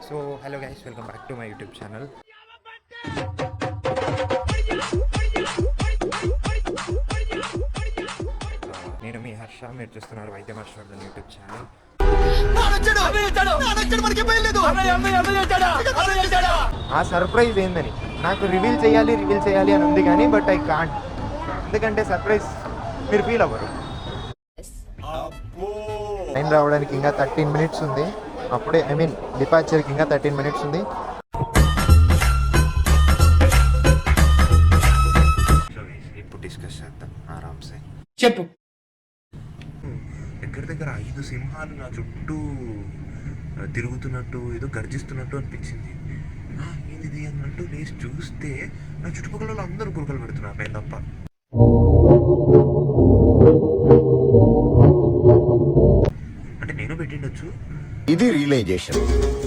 So hello guys, welcome back to my YouTube channel. నేను మీ హర్ష, మీరు చూస్తున్నారు వైద్యం హర్షవర్ధన్ యూట్యూబ్ ఛానల్. ఆ సర్ప్రైజ్ ఏందని నాకు రివీల్ చేయాలి అని ఉంది కానీ బట్ ఐ కాంట్, ఎందుకంటే సర్ప్రైజ్ మీరు ఫీల్ అవ్వరు. ట్రైన్ రావడానికి ఇంకా 13 minutes ఉంది. అప్పుడే డిపార్చర్కి ఇంకా 13 minutes ఉంది. ఇప్పుడు డిస్కస్ చేద్దాం ఆరామ్సే. చెప్పు. దగ్గర 5 సింహాలు నా చుట్టూ తిరుగుతున్నట్టు, ఏదో గర్జిస్తున్నట్టు అనిపించింది. ఏంటిది అన్నట్టు లేచి చూస్తే నా చుట్టుపక్కల అందరూ కురుకలు పెడుతున్నారు, నేను తప్ప. అంటే నేను పెట్టిండొచ్చు. ఇది రియలైజేషన్.